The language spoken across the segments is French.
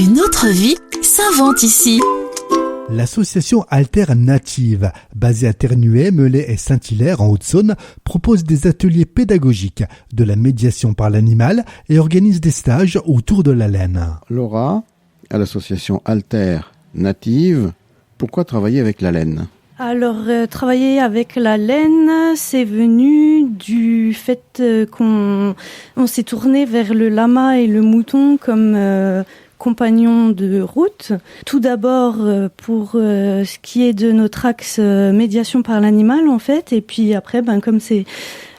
Une autre vie s'invente ici. L'association Alternative, basée à Ternuet, Melay et Saint-Hilaire en Haute-Saône, propose des ateliers pédagogiques, de la médiation par l'animal et organise des stages autour de la laine. Laura, à l'association Alternative, pourquoi travailler avec la laine ? Alors, travailler avec la laine, c'est venu du fait qu'on s'est tourné vers le lama et le mouton comme compagnons de route. Tout d'abord pour ce qui est de notre axe médiation par l'animal en fait, et puis après comme c'est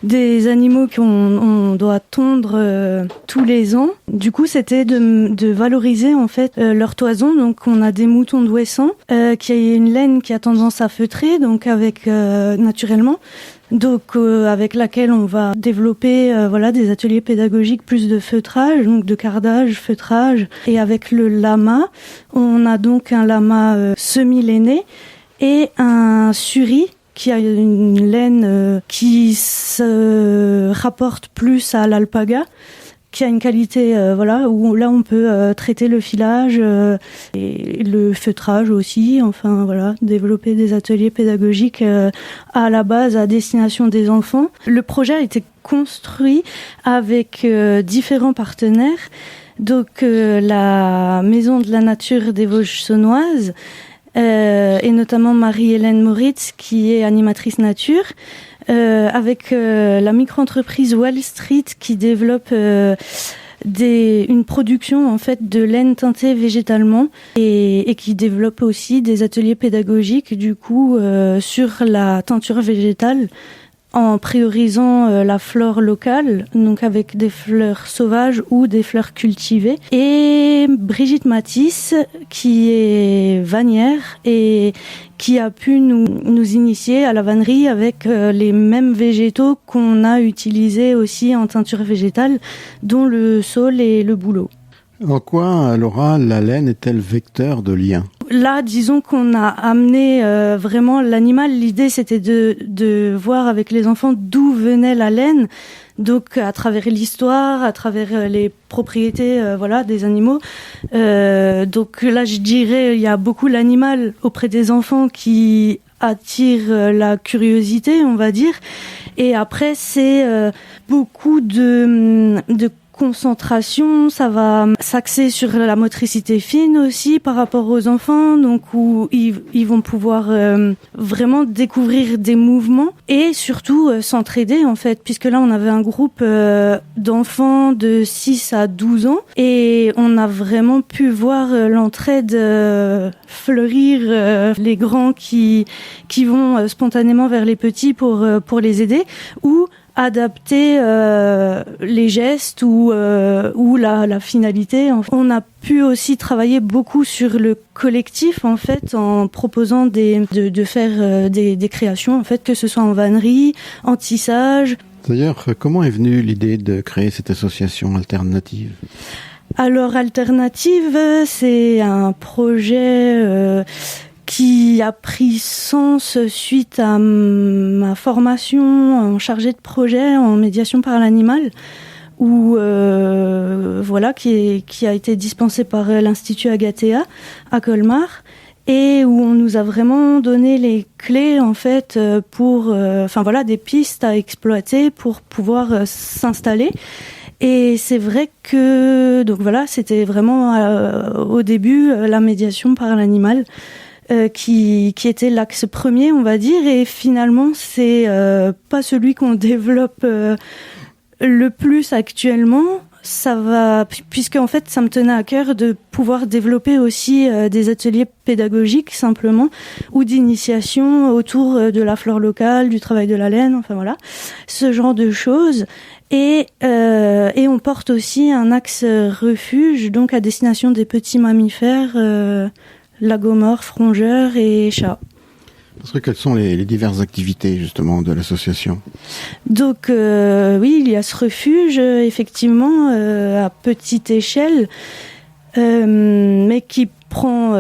des animaux qu'on doit tondre tous les ans. Du coup, c'était de valoriser en fait leur toison. Donc, on a des moutons d'Ouessant qui a une laine qui a tendance à feutrer, donc avec naturellement. Donc avec laquelle on va développer des ateliers pédagogiques plus de feutrage, donc de cardage, feutrage. Et avec le lama, on a donc un lama semi-lainé et un suri qui a une laine qui se rapporte plus à l'alpaga, qui a une qualité où là on peut traiter le filage et le feutrage aussi, développer des ateliers pédagogiques à la base à destination des enfants. Le projet a été construit avec différents partenaires, donc la Maison de la Nature des Vosges Saunoises et notamment Marie-Hélène Moritz qui est animatrice nature, avec la micro-entreprise Wall Street qui développe une production en fait de laine teintée végétalement et qui développe aussi des ateliers pédagogiques du coup sur la teinture végétale en priorisant la flore locale, donc avec des fleurs sauvages ou des fleurs cultivées. Et Brigitte Matisse, qui est vannière et qui a pu nous initier à la vannerie avec les mêmes végétaux qu'on a utilisés aussi en teinture végétale, dont le saule et le bouleau. En quoi, Laura, la laine est-elle vecteur de lien ? Là, disons qu'on a amené vraiment l'animal. L'idée, c'était de voir avec les enfants d'où venait la laine. Donc, à travers l'histoire, à travers les propriétés, des animaux. Donc là, je dirais, il y a beaucoup l'animal auprès des enfants qui attire la curiosité, on va dire. Et après, c'est beaucoup de concentration, ça va s'axer sur la motricité fine aussi par rapport aux enfants, donc où ils vont pouvoir vraiment découvrir des mouvements et surtout s'entraider en fait, puisque là on avait un groupe d'enfants de 6 à 12 ans et on a vraiment pu voir l'entraide fleurir, les grands qui vont spontanément vers les petits pour les aider ou adapter les gestes ou la finalité. On a pu aussi travailler beaucoup sur le collectif en fait en proposant de faire des créations en fait, que ce soit en vannerie, en tissage. D'ailleurs, comment est venue l'idée de créer cette association alternative ? Alors Alternative, c'est un projet qui a pris sens suite à ma formation en chargée de projet en médiation par l'animal, qui a été dispensée par l'Institut Agathea à Colmar, et où on nous a vraiment donné les clés en fait pour des pistes à exploiter pour pouvoir s'installer. Et c'est vrai que c'était vraiment au début la médiation par l'animal. Qui était l'axe premier, on va dire, et finalement c'est pas celui qu'on développe le plus actuellement. Ça va, puisque en fait ça me tenait à cœur de pouvoir développer aussi des ateliers pédagogiques simplement ou d'initiation autour de la flore locale, du travail de la laine, ce genre de choses. Et on porte aussi un axe refuge, donc à destination des petits mammifères. Lagomorphes, frongeurs et chats. Parce que quelles sont les diverses activités justement de l'association ? Donc il y a ce refuge effectivement à petite échelle, mais qui prend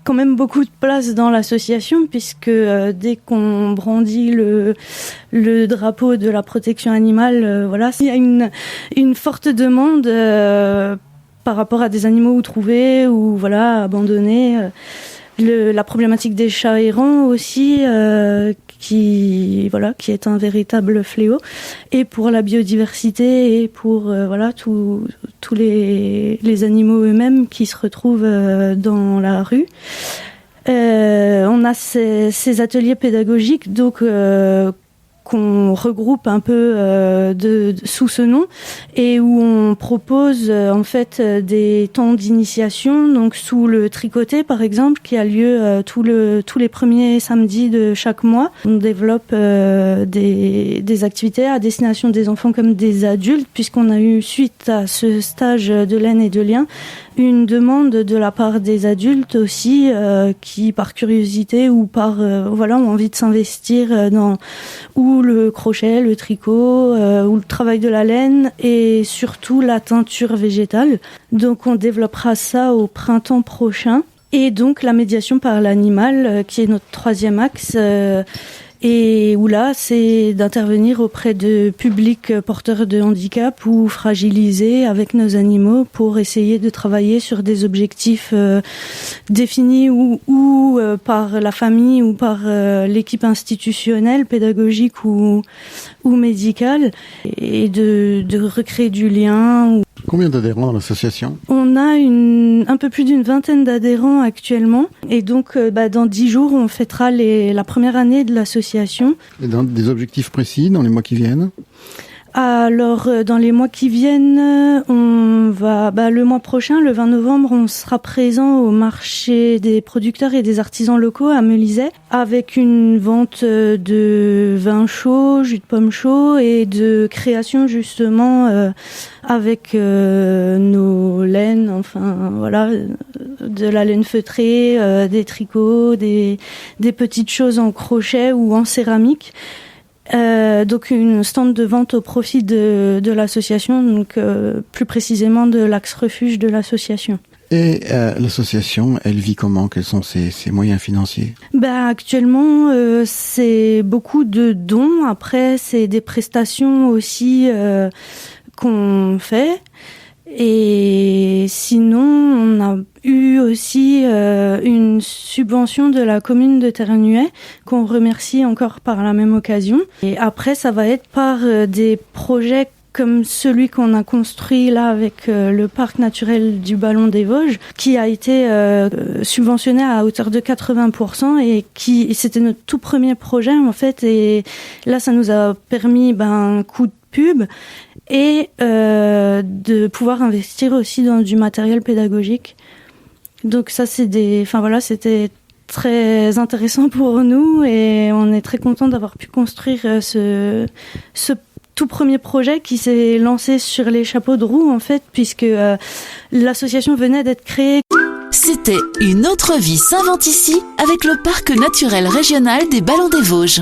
quand même beaucoup de place dans l'association puisque dès qu'on brandit le drapeau de la protection animale, il y a une forte demande par rapport à des animaux trouvés ou voilà abandonnés. La problématique des chats errants aussi, qui est un véritable fléau, et pour la biodiversité et pour tous les animaux eux-mêmes qui se retrouvent dans la rue. On a ces ateliers pédagogiques donc qu'on regroupe un peu sous ce nom et où on propose en fait des temps d'initiation, donc sous le tricoté par exemple, qui a lieu tous les premiers samedis de chaque mois. On développe des activités à destination des enfants comme des adultes, puisqu'on a eu, suite à ce stage de laine et de lien, une demande de la part des adultes aussi qui, par curiosité ou par ont envie de s'investir dans ou le crochet, le tricot, ou le travail de la laine et surtout la teinture végétale. Donc on développera ça au printemps prochain. Et donc la médiation par l'animal, qui est notre troisième axe, et où là, c'est d'intervenir auprès de publics porteurs de handicap ou fragilisés avec nos animaux pour essayer de travailler sur des objectifs définis ou par la famille ou par l'équipe institutionnelle, pédagogique ou médicale, et de recréer du lien. Combien d'adhérents dans l'association ? On a un peu plus d'une vingtaine d'adhérents actuellement, et donc dans 10 jours, on fêtera la première année de l'association. Et dans des objectifs précis dans les mois qui viennent ? Alors, dans les mois qui viennent, on va, le mois prochain, le 20 novembre, on sera présent au marché des producteurs et des artisans locaux à Meulizet, avec une vente de vin chaud, jus de pomme chaud et de création justement avec nos laines, de la laine feutrée, des tricots, des petites choses en crochet ou en céramique. Donc une stand de vente au profit de l'association, donc plus précisément de l'axe refuge de l'association. Et l'association, elle vit comment ? Quels sont ses moyens financiers ? Actuellement, c'est beaucoup de dons. Après, c'est des prestations aussi qu'on fait. Et sinon, on a eu aussi une subvention de la commune de Ternuet qu'on remercie encore par la même occasion. Et après, ça va être par des projets comme celui qu'on a construit là avec le parc naturel du Ballon des Vosges, qui a été subventionné à hauteur de 80% et c'était notre tout premier projet en fait. Et là, ça nous a permis un coup de pub et de pouvoir investir aussi dans du matériel pédagogique. Donc ça, c'était très intéressant pour nous et on est très content d'avoir pu construire ce tout premier projet qui s'est lancé sur les chapeaux de roue en fait, puisque l'association venait d'être créée. C'était Une autre vie s'invente ici avec le parc naturel régional des Ballons des Vosges.